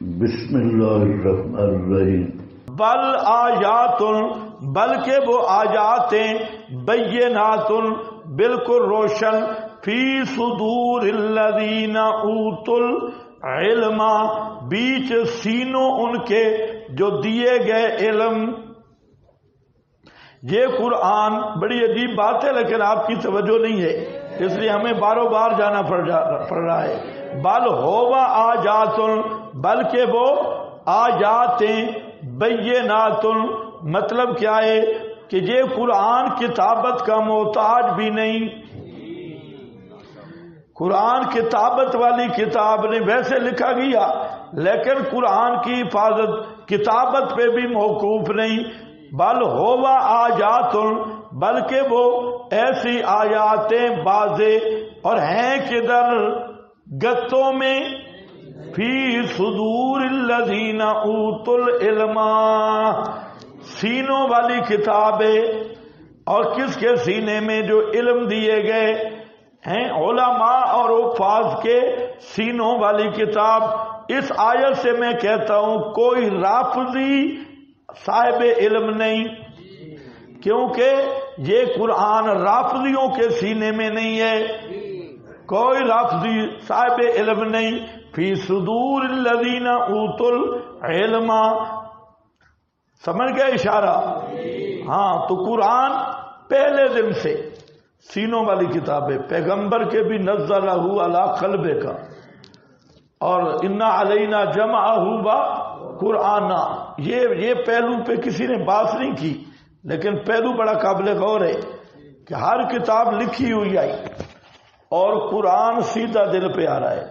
بسم اللہ الرحمن الرحیم۔ بل آیات، بلکہ وہ آیاتیں، بینات، بالکل روشن، فی صدور الذین اوتوا العلم، بیچ سینوں ان کے جو دیے گئے علم۔ یہ قرآن بڑی عجیب بات ہے لیکن آپ کی توجہ نہیں ہے، اس لیے ہمیں باروں بار جانا پڑ رہا ہے۔ بل ہوا آیات، بلکہ وہ آیاتیں، بینات، مطلب کیا ہے کہ یہ قرآن کتابت کا محتاج بھی نہیں۔ قرآن کتابت والی کتاب نے ویسے لکھا گیا لیکن قرآن کی حفاظت کتابت پہ بھی موقوف نہیں۔ بل ہوا آیات، بلکہ وہ ایسی آیاتیں واضح اور ہیں کدھر، گتوں میں، فی صدور الذین اوتوا العلم، سینوں والی کتاب ہے۔ اور کس کے سینے میں؟ جو علم دیے گئے ہیں، علماء اور حفاظ کے سینوں والی کتاب۔ اس آیت سے میں کہتا ہوں کوئی رافضی صاحب علم نہیں، کیونکہ یہ قرآن رافضیوں کے سینے میں نہیں ہے، کوئی رافضی صاحب علم نہیں۔ فی صدور الذین اوتوا العلم، سمجھ گئے اشارہ؟ ہاں، تو قرآن پہلے دن سے سینوں والی کتاب ہے، پیغمبر کے بھی نزلہ علی قلبک، اور انا علینا جمعہ قرآن۔ یہ پہلو پہ کسی نے بات نہیں کی لیکن پہلو بڑا قابل غور ہے کہ ہر کتاب لکھی ہوئی آئی اور قرآن سیدھا دل پہ آ رہا ہے،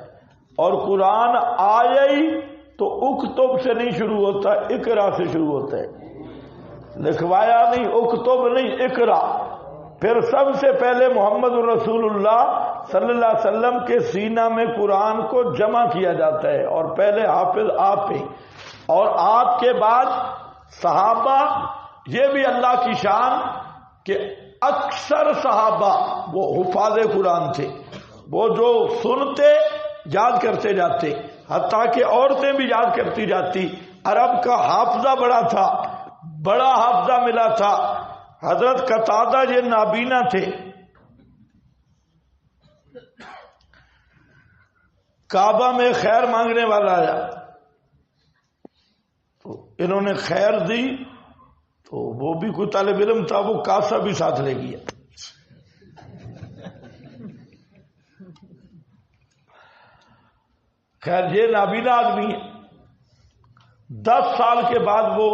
اور قرآن آیا ہی تو اکتب سے نہیں شروع ہوتا، اقرا سے شروع ہوتا ہے، لکھوایا نہیں، اکتب نہیں، اقرا۔ پھر سب سے پہلے محمد رسول اللہ صلی اللہ علیہ وسلم کے سینہ میں قرآن کو جمع کیا جاتا ہے، اور پہلے حافظ آپ ہیں، اور آپ کے بعد صحابہ۔ یہ بھی اللہ کی شان کہ اکثر صحابہ وہ حفاظ قرآن تھے، وہ جو سنتے یاد کرتے جاتے، حتیٰ کہ عورتیں بھی یاد کرتی جاتی۔ عرب کا حافظہ بڑا تھا، بڑا حافظہ ملا تھا۔ حضرت قتادہ یہ نابینا تھے، کعبہ میں خیر مانگنے والا آیا تو انہوں نے خیر دی، تو وہ بھی کوئی طالب علم تھا، وہ کاسا بھی ساتھ لے گیا۔ خیر یہ نابینا آدمی ہے۔ 10 سال کے بعد وہ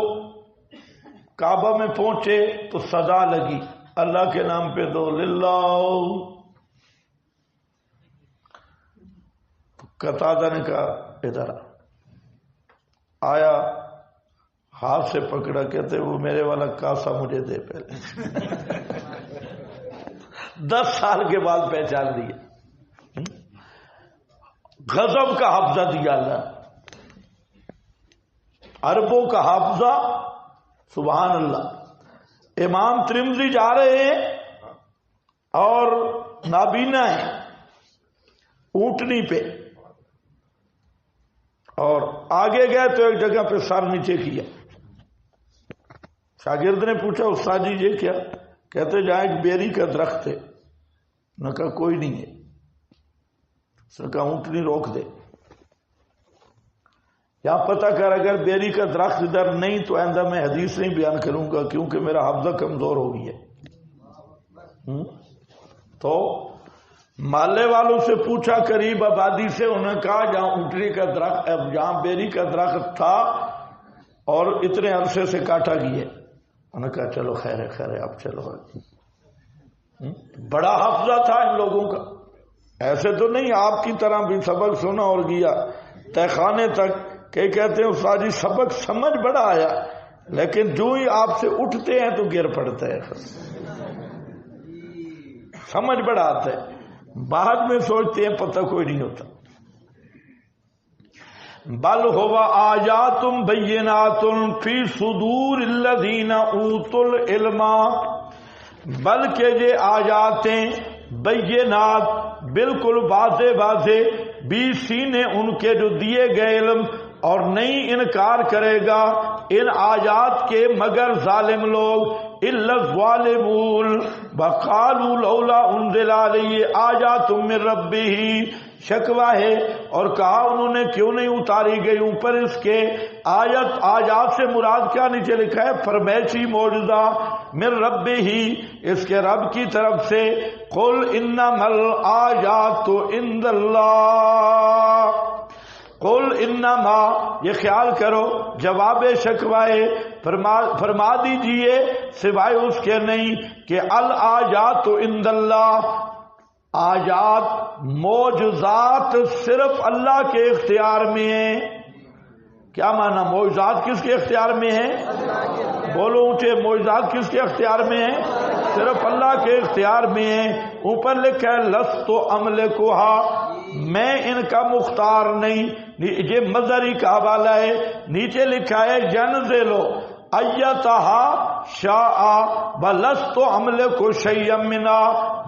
کعبہ میں پہنچے تو صدا لگی، اللہ کے نام پہ دو، للہ۔ قتادہ نے کہا ادھر آیا، ہاتھ سے پکڑا، کہتے وہ میرے والا کاسا مجھے دے پہلے۔ 10 سال کے بعد پہچان لیا، غضب کا حافظہ دیا اللہ، عربوں کا حافظہ، سبحان اللہ۔ امام ترمذی جا رہے ہیں اور نابینا ہیں اونٹنی پہ، اور آگے گئے تو ایک جگہ پہ سر نیچے کیا۔ شاگرد نے پوچھا استاد جی یہ کیا؟ کہتے جہاں ایک بیری کا درخت ہے۔ نے کہا کوئی نہیں ہے۔ اس نے کہا اونٹنی روک دے، یا پتہ کر اگر بیری کا درخت ادھر نہیں تو آئندہ میں حدیث نہیں بیان کروں گا کیونکہ میرا حافظہ کمزور ہو گئی ہے۔ تو مالے والوں سے پوچھا، قریب آبادی سے، انہوں نے کہا جہاں اونٹنی کا درخت، جہاں بیری کا درخت تھا اور اتنے عرصے سے کاٹا گیا۔ انہوں نے کہا چلو خیر ہے، خیر ہے، اب چلو۔ بڑا حافظہ تھا ان لوگوں کا، ایسے تو نہیں آپ کی طرح بھی سبق سنا اور گیا تہخانے تک، کہ کہتے ہیں استاد جی سبق سمجھ بڑا آیا لیکن جو ہی آپ سے اٹھتے ہیں تو گر پڑتا ہے، سمجھ بڑا آتا ہے، بعد میں سوچتے ہیں پتہ کوئی نہیں ہوتا۔ بل ہوا آیات بینات فی صدور الذین اوتوا العلم، بلکہ یہ آیاتیں بینات بالکل واضح واضح بھی سینے ان کے جو دیے گئے علم، اور نہیں انکار کرے گا ان آیات کے مگر ظالم لوگ، الا الظالمون وقالوا لولا انزل علیہ آیات من ربہ، شکوہ ہے اور کہا انہوں نے کیوں نہیں اتاری گئی اوپر اس کے آیات سے مراد کیا نیچے لکھا ہے فرمائشی معجزہ، من ربہ ہی اس کے رب کی طرف سے، قل انما الآیات عند اللہ، قل انما یہ خیال کرو جواب شکوائے فرما دیجئے سوائے اس کے نہیں کہ الآیات عند اللہ، آیات معجزات صرف اللہ کے اختیار میں ہیں۔ کیا معنی معجزات کس کے اختیار میں ہیں؟ بولو اونچے، معجزات کس کے اختیار میں ہیں؟ صرف اللہ کے اختیار میں ہیں۔ اوپر لکھا ہے لست املکھا، میں ان کا مختار نہیں، یہ مظہری کا حوالہ ہے۔ نیچے لکھا ہے ینزلو ایتہا شاء ولست املک شیئا منہا،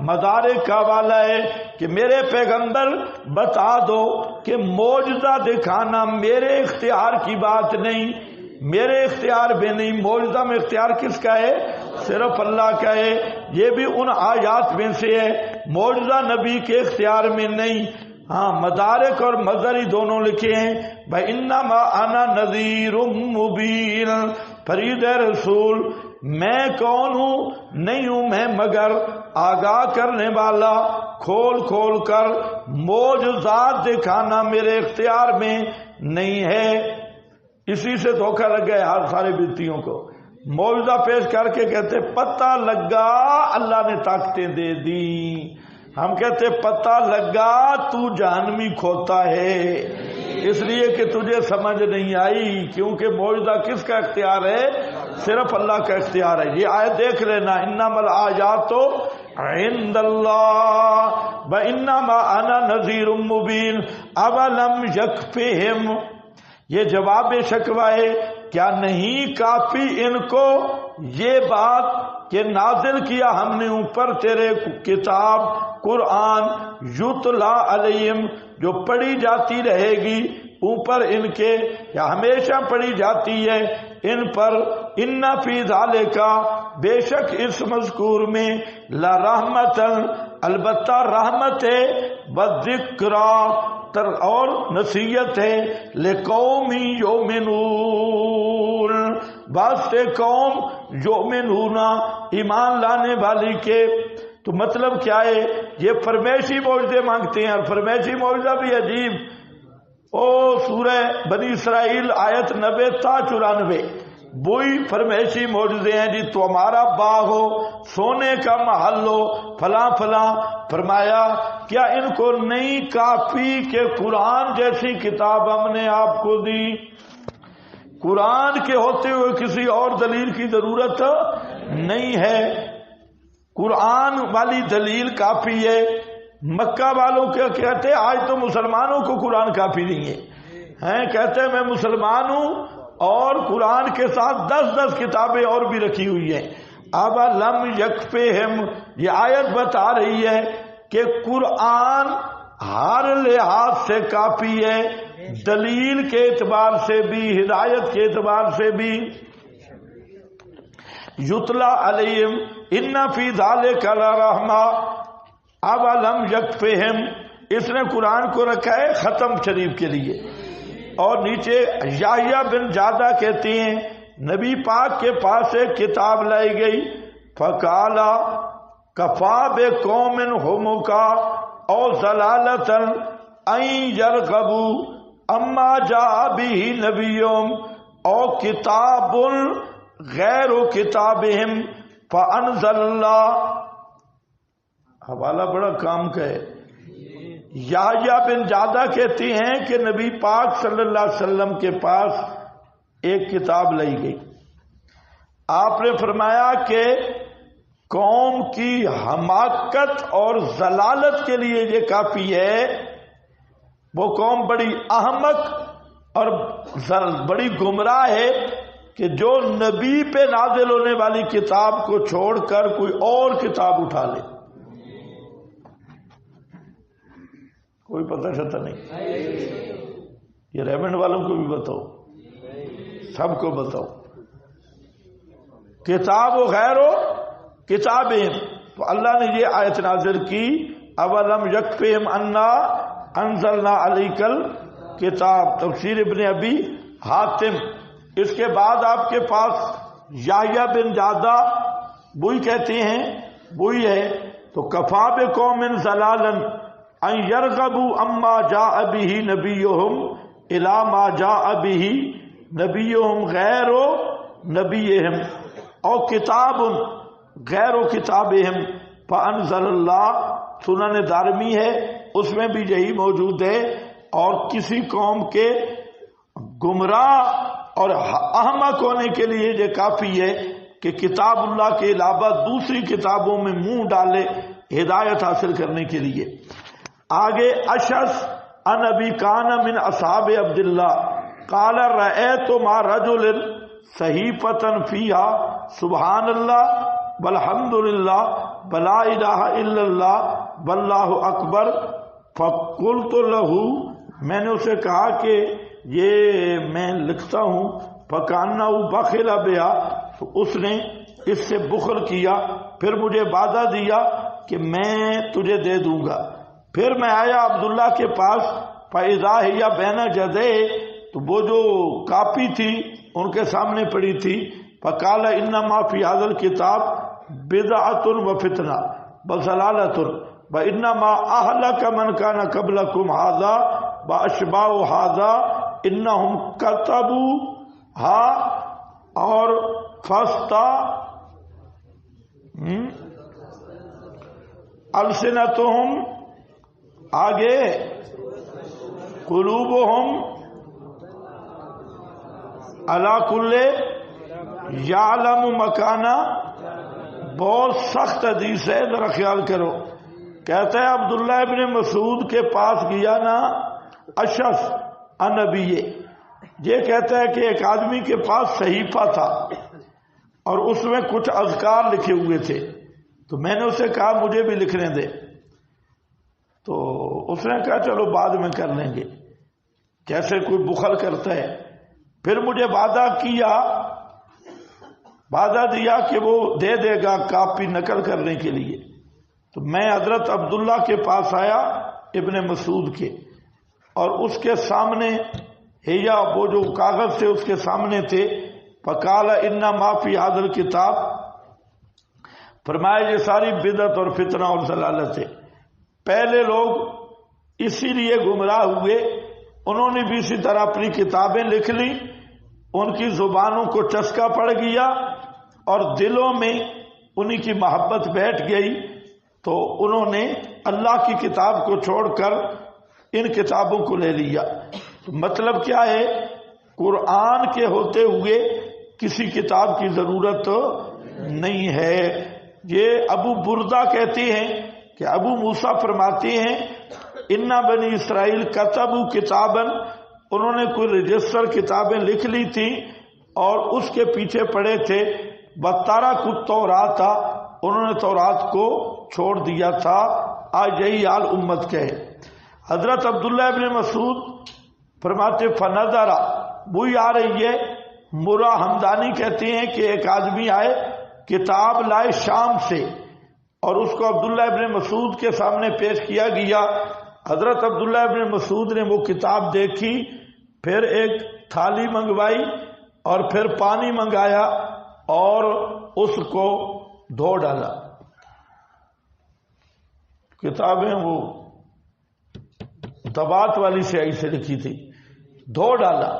مدارک کا حوالہ ہے کہ میرے پیغمبر بتا دو کہ معجزہ دکھانا میرے اختیار کی بات نہیں، میرے اختیار میں نہیں، معجزہ میں اختیار کس کا ہے؟ صرف اللہ کا ہے۔ یہ بھی ان آیات میں سے ہے، معجزہ نبی کے اختیار میں نہیں۔ ہاں مدارک اور مظہری دونوں لکھے ہیں۔ بَإِنَّمَا أَنَا نَذِيرٌ مُبِينٌ، فرید رسول میں کون ہوں؟ نہیں ہوں میں مگر آگاہ کرنے والا، کھول کھول کر معجزات دکھانا میرے اختیار میں نہیں ہے۔ اسی سے دھوکہ لگ گئے ہر سارے بیتیوں کو، معجزہ پیش کر کے کہتے پتہ لگا اللہ نے طاقتیں دے دی، ہم کہتے پتہ لگا تو جہنمی کھوتا ہے، اس لیے کہ تجھے سمجھ نہیں آئی، کیونکہ معجزہ کس کا اختیار ہے؟ صرف اللہ کا اختیار ہے۔ یہ آیت دیکھ لینا، انما الآیات عند اللہ وانما انا نذیر مبین اولم یکفہم، یہ جواب شکوہ ہے، کیا نہیں کافی ان کو یہ بات کہ نازل کیا ہم نے اوپر تیرے کتاب قرآن، یتلا علیہم جو پڑھی جاتی رہے گی اوپر ان کے، یا ہمیشہ پڑھی جاتی ہے ان پر، ان فی ذالک بے شک اس مذکور میں لا رحمتن البتہ رحمت ہے، وذکرا اور نصیحت ہے، لقوم یؤمنون واسطے قوم یؤمنون ایمان لانے والی کے۔ تو مطلب کیا ہے؟ یہ فرمائشی معجزے مانگتے ہیں، اور فرمائشی معجزہ بھی عجیب، او سورہ بنی اسرائیل آیت 90 تا 94 وہی فرمائشی معجزے ہیں جی، تو ہمارا باغ ہو، سونے کا محل ہو، فلاں فلاں، فرمایا کیا ان کو نہیں کافی کہ قرآن جیسی کتاب ہم نے آپ کو دی؟ قرآن کے ہوتے ہوئے کسی اور دلیل کی ضرورت نہیں ہے، قرآن والی دلیل کافی ہے۔ مکہ والوں کے کہتے آج تو مسلمانوں کو قرآن کافی نہیں ہے، کہتے میں مسلمان ہوں اور قرآن کے ساتھ 10 کتابیں اور بھی رکھی ہوئی ہیں۔ اب لم یکفہم، یہ آیت بتا رہی ہے کہ قرآن ہر لحاظ سے کافی ہے، دلیل کے اعتبار سے بھی، ہدایت کے اعتبار سے بھی۔ یتلا علیہم ان فی ذالک لرحمہ، اب لم یکفہم، اس نے قرآن کو رکھا ہے ختم شریف کے لیے۔ اور نیچے یحییٰ بن جادہ کہتے ہیں نبی پاک کے پاس ایک کتاب لائی گئی، فقالا کفا بقوم ہمکا او ضلالۃ ان یرغبوا اما جاء به نبیہم او کتاب غیر کتابہم فانزل اللہ۔ حوالہ بڑا کام کا ہے۔ یحییٰ بن جادہ کہتے ہیں کہ نبی پاک صلی اللہ علیہ وسلم کے پاس ایک کتاب لائی گئی، آپ نے فرمایا کہ قوم کی حماقت اور ضلالت کے لیے یہ کافی ہے، وہ قوم بڑی احمق اور بڑی گمراہ ہے کہ جو نبی پہ نازل ہونے والی کتاب کو چھوڑ کر کوئی اور کتاب اٹھا لے۔ کوئی پتہ چلتا نہیں۔ یہ ریمنڈ والوں کو بھی بتاؤ، سب کو بتاؤ. کتاب و غیر و کتابیں، تو اللہ نے یہ آیت نازل کی اولم یکفہم انا انزلنا علیک الکتاب، تفسیر ابن ابی حاتم. اس کے بعد آپ کے پاس یحییٰ بن جادہ وہی کہتے ہیں، وہی ہے تو کفا بقوم ضلالا ان یرغبوا اما جاء به نبیہم الی ما جاء به نبیہم غیر نبیہم اور کتاب غیر کتابہم فانزل اللہ. سنن دارمی ہے، اس میں بھی یہی موجود ہے. اور کسی قوم کے گمراہ اور احمق ہونے کے لیے یہ کافی ہے کہ کتاب اللہ کے علاوہ دوسری کتابوں میں منہ ڈالے ہدایت حاصل کرنے کے لیے. آگے اشعث ان ابی کان من اصحاب عبداللہ قال رأیت ما رجل صحیفۃ فیہا سبحان اللہ والحمد للہ ولا الہ الا اللہ واللہ اکبر فقلت لہ، میں نے اسے کہا کہ یہ میں لکھتا ہوں، فکانہ بخل بہا، تو اس نے اس سے بخل کیا. پھر مجھے وعدہ دیا کہ میں تجھے دے دوں گا. پھر میں آیا عبداللہ کے پاس فاذا ہی بین جدے، تو وہ جو کاپی تھی ان کے سامنے پڑی تھی. فقال انما فی ھذا الکتاب بدعۃ وفتنہ وضلالۃ وانما اہلک من کان قبلکم ھذا واشباہ ھذا انہم کتبوہا اور فستا السنتہم آگے قلوبہم علی کل یعلم مکانہ. بہت سخت حدیث ہے، ذرا خیال کرو. کہتا ہے عبداللہ ابن مسعود کے پاس گیا نا اشعث النبی، یہ کہتا ہے کہ ایک آدمی کے پاس صحیفہ تھا اور اس میں کچھ اذکار لکھے ہوئے تھے. تو میں نے اسے کہا مجھے بھی لکھنے دے. تو اس نے کہا چلو بعد میں کر لیں گے، جیسے کوئی بخل کرتا ہے. پھر مجھے وعدہ دیا کہ وہ دے دے گا کاپی نقل کرنے کے لیے. تو میں حضرت عبداللہ کے پاس آیا ابن مسعود کے، اور اس کے سامنے ہیا وہ جو کاغذ تھے اس کے سامنے تھے. فقال انما فی ھذا الکتاب، فرمایا یہ ساری بدعت اور فتنہ اور ضلالت ہے. پہلے لوگ اسی لیے گمراہ ہوئے، انہوں نے بھی اسی طرح اپنی کتابیں لکھ لی، ان کی زبانوں کو چسکا پڑ گیا اور دلوں میں انہی کی محبت بیٹھ گئی، تو انہوں نے اللہ کی کتاب کو چھوڑ کر ان کتابوں کو لے لیا. مطلب کیا ہے؟ قرآن کے ہوتے ہوئے کسی کتاب کی ضرورت نہیں ہے. یہ ابو بردہ کہتے ہیں کہ ابو موسیٰ فرماتے ہیں انا بنی اسرائیل کتبوا کتابا، انہوں نے کوئی رجسٹر کتابیں لکھ لی تھی اور اس کے پیچھے پڑے تھے. وَتَرَكُوا التَّوْرَاةَ، انہوں نے تورات کو چھوڑ دیا تھا. آج یہی حال امت کے ہے. حضرت عبداللہ ابن مسعود فرماتے فنظر، وہی آ رہی ہے. مرہ ہمدانی کہتے ہیں کہ ایک آدمی آئے کتاب لائے شام سے اور اس کو عبداللہ ابن مسعود کے سامنے پیش کیا گیا. حضرت عبداللہ ابن مسعود نے وہ کتاب دیکھی، پھر ایک تھالی منگوائی اور پھر پانی منگایا اور اس کو دھو ڈالا. کتابیں وہ دبات والی سیاہی سے لکھی تھی، دھو ڈالا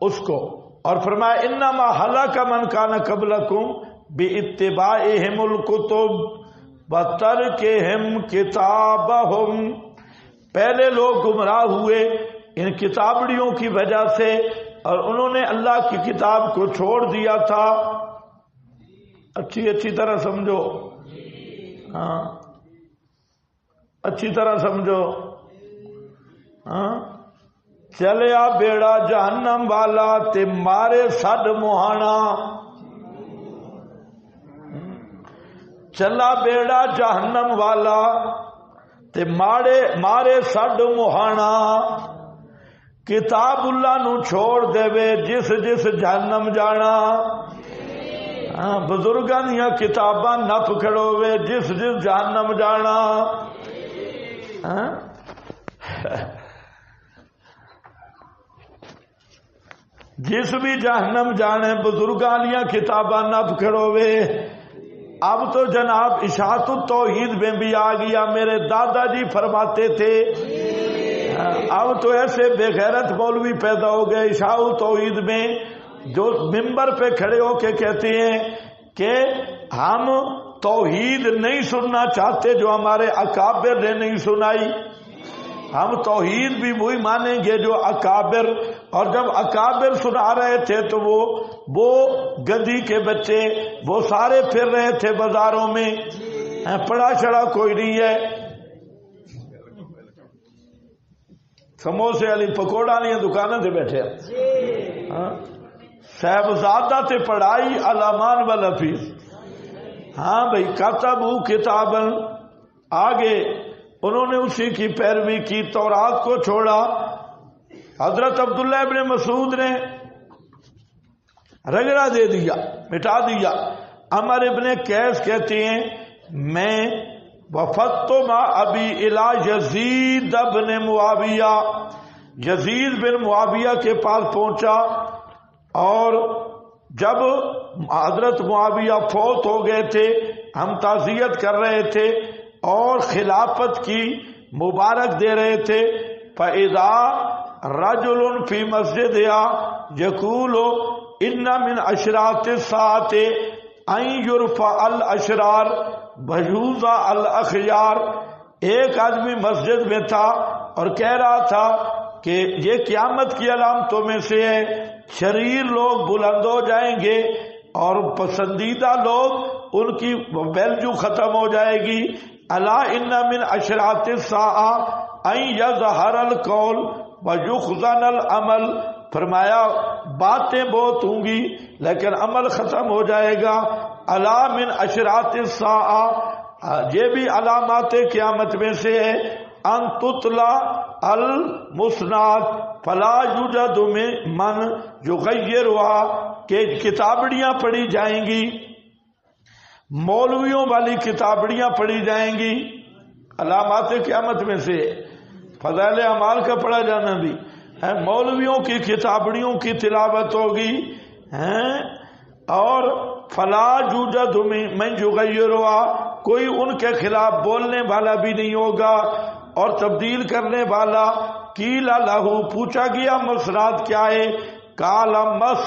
اس کو اور فرمایا انما ہلاک من کان قبلکم باتباعہم الکتب وترکہم کتابہم، پہلے لوگ گمراہ ہوئے ان کتابڑیوں کی وجہ سے اور انہوں نے اللہ کی کتاب کو چھوڑ دیا تھا. اچھی طرح سمجھو، ہاں اچھی طرح سمجھو. ہاں چلیا بیڑا جہنم والا تے مارے سڈ موہانا، چلا بیڑا جہنم والا تے مارے سڈ موہانا. کتاب اللہ نو چھوڑ دے جس جس جہنم جانا. بزرگاں دیاں کتاباں نپ کھڑوے جس جس جہنم جانا. جس بھی جہنم جانے بزرگاں دیاں کتاباں نپ کھڑوے. اب تو جناب اشاعت التوحید میں بھی آ گیا. میرے دادا جی فرماتے تھے اب تو ایسے بے غیرت مولوی پیدا ہو گئے اشاعت التوحید میں جو ممبر پہ کھڑے ہو کے کہتے ہیں کہ ہم توحید نہیں سننا چاہتے جو ہمارے اکابر نے نہیں سنائی. ہم توحید بھی وہی مانیں گے جو اکابر. اور جب اکابر سنا رہے تھے تو وہ گدی کے بچے وہ سارے پھر رہے تھے بازاروں میں. پڑا چڑا کوئی نہیں ہے. سموسے والی پکوڑا والی دکانوں سے بیٹھے صاحبزادہ تے پڑھائی علامان والحفیظ. ہاں بھائی کتبو کتابا آگے انہوں نے اسی کی پیروی کی. تورات کو چھوڑا. حضرت عبداللہ ابن مسعود نے رگڑا دے دیا مٹا دیا. عمر ابن قیس کہتے ہیں میں وفدت مع ابی الی یزید ابن معاویہ. یزید بن معاویہ کے پاس پہنچا اور جب حضرت معاویہ فوت ہو گئے تھے ہم تعزیت کر رہے تھے اور خلافت کی مبارک دے رہے تھے. فَإِذَا رَجُلٌ فِي مَسْجِدِهَا يَقُولُ إِنَّ مِنْ أَشْرَاطِ السَّاعَةِ أَنْ يُرْفَعَ الْأَشْرَارُ وَيُوضَعَ الْأَخْيَارُ. ایک آدمی مسجد میں تھا اور کہہ رہا تھا کہ یہ قیامت کی علامتوں میں سے ہے شریر لوگ بلند ہو جائیں گے اور پسندیدہ لوگ ان کی ویلیو ختم ہو جائے گی. الا ان من اشراط الساعہ ان یظہر القول ویخزن العمل. فرمایا باتیں بہت ہوں گی لیکن عمل ختم ہو جائے گا. الا من اشراط الساعہ یہ بھی علامات قیامت میں سے ہے. ان تطلع المسناد فلا یوجد من یغیرها کہ کتابڑیاں پڑھی جائیں گی مولویوں والی کتابڑیاں پڑھی جائیں گی. علامات قیامت میں سے فضائل اعمال کا پڑھا جانا بھی ہے. مولویوں کی کتابڑیوں کی تلاوت ہوگی اور فلا یوجد من یغیرها کوئی ان کے خلاف بولنے والا بھی نہیں ہوگا اور تبدیل کرنے والا. قیل لہ پوچھا گیا مسرات کیا ہے؟ قال مس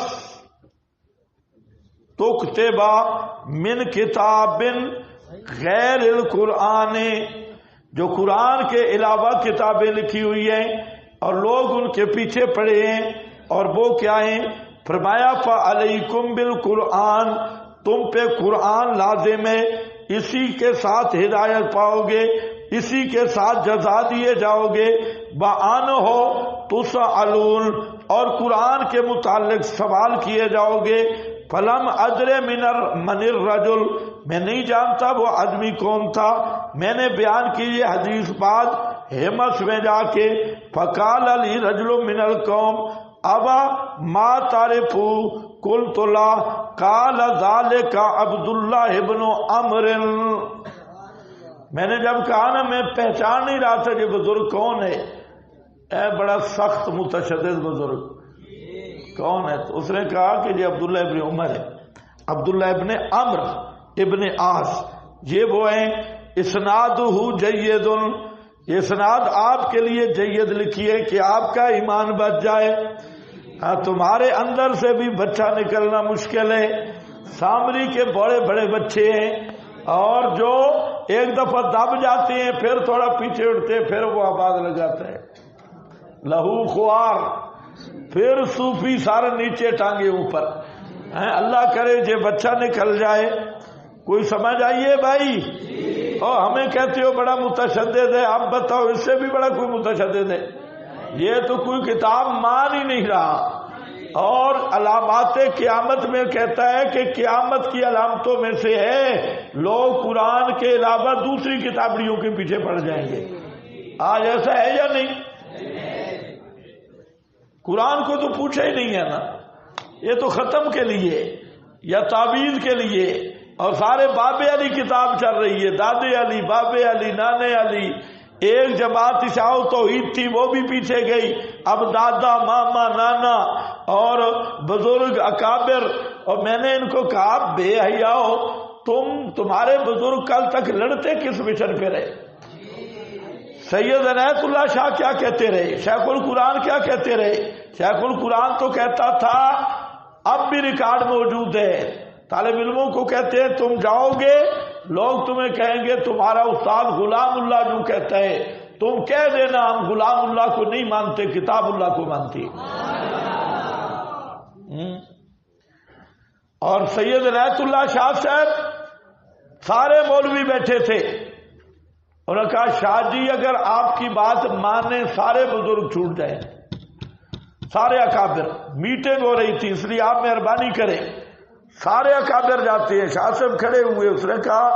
تکتبا من کتاب غیر القرآن جو قرآن کے علاوہ کتابیں لکھی ہوئی ہیں اور لوگ ان کے پیچھے پڑے ہیں. اور وہ کیا ہیں؟ فرمایا فعلیکم بالقرآن تم پہ قرآن لازم ہے. اسی کے ساتھ ہدایت پاؤ گے اسی کے ساتھ جزا دیے جاؤ گے. بآن ہو تسألون اور قرآن کے متعلق سوال کیے جاؤ گے. فلم ادر من الرجل میں نہیں جانتا وہ آدمی کون تھا. میں نے بیان کی یہ حدیث بعد ہمس میں جا کے فقال علی رجل من القوم ابا ما تعرفو قلت لا قال ذلك عبد الله ابن عمرو. میں نے جب کہا نا میں پہچان نہیں رہا تھا یہ بزرگ کون ہے. اے بڑا سخت متشدد بزرگ کون ہے؟ تو اس نے کہا کہ یہ عبداللہ ابن عمر ہے. عبداللہ ابن عمرو ابن عاص یہ وہ ہیں. اسنادہ جید یہ اسناد آپ کے لیے جید لکھی ہے کہ آپ کا ایمان بچ جائے. تمہارے اندر سے بھی بچہ نکلنا مشکل ہے. سامری کے بڑے بڑے بچے ہیں اور جو ایک دفعہ دب جاتے ہیں پھر تھوڑا پیچھے اٹھتے پھر وہ آواز لگاتا ہے لہو خوار پھر صوفی سارے نیچے ٹانگے اوپر. اللہ کرے یہ بچہ نکل جائے. کوئی سمجھ آئیے بھائی؟ اور ہمیں کہتے ہو بڑا متشدد ہے. آپ بتاؤ اس سے بھی بڑا کوئی متشدد ہے؟ یہ تو کوئی کتاب مان ہی نہیں رہا. اور علامات قیامت میں کہتا ہے کہ قیامت کی علامتوں میں سے ہے لوگ قرآن کے علاوہ دوسری کتابڑیوں کے پیچھے پڑ جائیں گے. آج ایسا ہے یا نہیں؟ قرآن کو تو پوچھا ہی نہیں ہے نا، یہ تو ختم کے لیے یا تعویذ کے لیے، اور سارے بابے علی کتاب چل رہی ہے، دادے علی، بابے علی، نانے علی، ایک جماعت اشاعت توحید تھی وہ بھی پیچھے گئی، اب دادا، ماما، نانا اور بزرگ اکابر. اور میں نے ان کو کہا بے حیاؤ، تمہارے بزرگ کل تک لڑتے کس مشن پہ رہے؟ سید عنایت اللہ شاہ کیا کہتے رہے؟ شیخ القرآن کیا کہتے رہے؟ شیخ القرآن تو کہتا تھا، اب بھی ریکارڈ موجود ہے، طالب علموں کو کہتے ہیں تم جاؤ گے لوگ تمہیں کہیں گے تمہارا استاد غلام اللہ جو کہتا ہے، تم کہہ دینا ہم غلام اللہ کو نہیں مانتے، کتاب اللہ کو مانتی. اور سید عنایت اللہ شاہ صاحب، سارے مولوی بیٹھے تھے، انہوں نے کہا شاہ جی اگر آپ کی بات مانیں سارے بزرگ چھوٹ جائیں، سارے اکابر. میٹنگ ہو رہی تھی اس لیے آپ مہربانی کریں. سارے اکابر جاتے ہیں، شاہ صاحب کھڑے ہوئے، اس نے کہا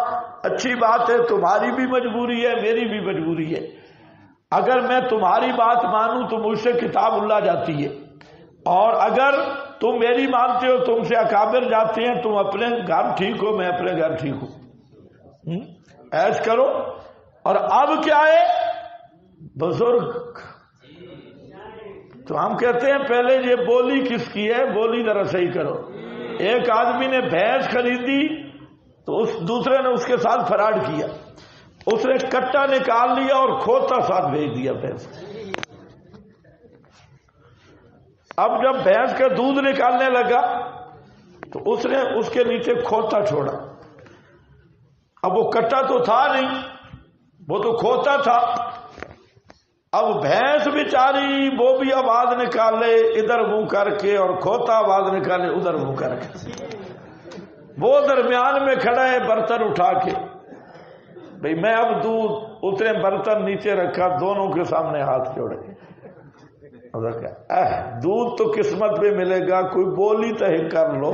اچھی بات ہے، تمہاری بھی مجبوری ہے میری بھی مجبوری ہے، اگر میں تمہاری بات مانوں تو مجھ سے کتاب اللہ جاتی ہے، اور اگر تم میری مانتے ہو تم سے اکابر جاتے ہیں، تم اپنے گھر ٹھیک ہو میں اپنے گھر ٹھیک ہوں، ایش کرو. اور اب کیا ہے بزرگ، تو ہم کہتے ہیں پہلے یہ بولی کس کی ہے، بولی ذرا صحیح کرو. ایک آدمی نے بھینس خریدی تو دوسرے نے اس کے ساتھ فراڈ کیا، اس نے کٹا نکال لیا اور کھوتا ساتھ بھیج دیا بھینس. اب جب بھینس کا دودھ نکالنے لگا تو اس نے اس کے نیچے کھوتا چھوڑا. اب وہ کٹا تو تھا نہیں، وہ تو کھوتا تھا. اب بھینس بیچاری وہ بھی آواز نکالے ادھر منہ کر کے اور کھوتا آواز نکالے ادھر منہ کر کے. وہ درمیان میں کھڑا ہے برتن اٹھا کے، بھئی میں اب دودھ، اس نے برتن نیچے رکھا، دونوں کے سامنے ہاتھ جوڑے. دودھ تو قسمت پہ ملے گا، کوئی بولی تو ایک کر لو،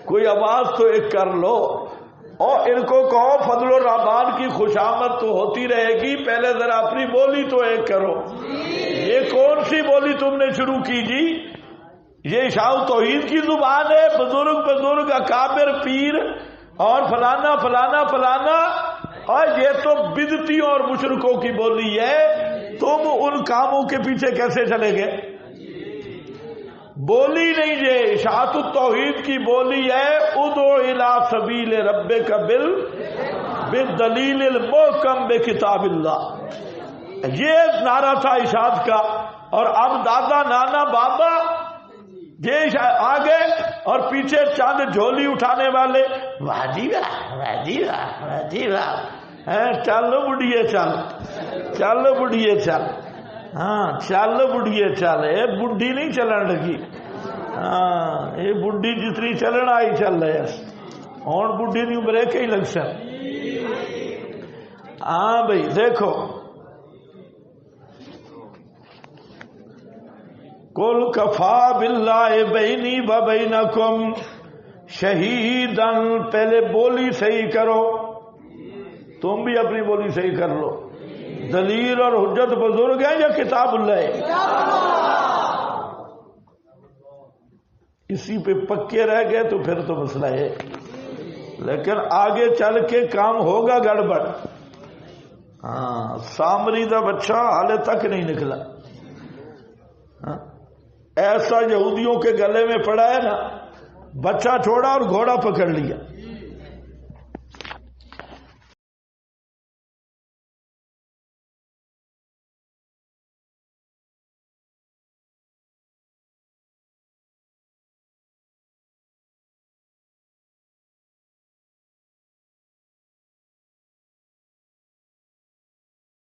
کوئی آواز تو ایک کر لو. اور ان کو کہو فضل الرحمان کی خوشامد تو ہوتی رہے گی، پہلے ذرا اپنی بولی تو ایک کرو. یہ کون سی بولی تم نے شروع کی جی؟ یہ اشاعت توحید کی زبان ہے، بزرگ اکابر پیر اور فلانا فلانا فلانا، اور یہ تو بدعتیوں اور مشرکوں کی بولی ہے. تم ان کاموں کے پیچھے کیسے چلے گئے؟ بولی نہیں، یہ اشاعت التوحید کی بولی ہے، ادعو الی سبیل ربک بالدلیل المحکم بکتاب اللہ. یہ نعرہ تھا اشاعت کا. اور اب دادا، نانا، بابا یہ آگے اور پیچھے چاند جھولی اٹھانے والے، واجی واہ واجی واہ واجی واہ، چلو بڑھیے چل، چلو بڑھیے چل، ہاں چل بڑھیے چل. یہ بڈھی نہیں چلن لگی، ہاں یہ بڈھی جتنی چلن آئی چل رہے ہوں بڈھی نہیں بریک ہی لگ سک. ہاں بھائی دیکھو، قل کفا باللہ بینی و بینکم شہیدن. پہلے بولی صحیح کرو، تم بھی اپنی بولی صحیح کر لو. دلیل اور حجت بزرگ ہے یا کتاب اللہ ہے؟ اسی پہ پکے رہ گئے تو پھر تو مسئلہ ہے، لیکن آگے چل کے کام ہوگا گڑبڑ. ہاں سامری دا بچہ حالے تک نہیں نکلا، ایسا یہودیوں کے گلے میں پڑا ہے نا، بچہ چھوڑا اور گھوڑا پکڑ لیا.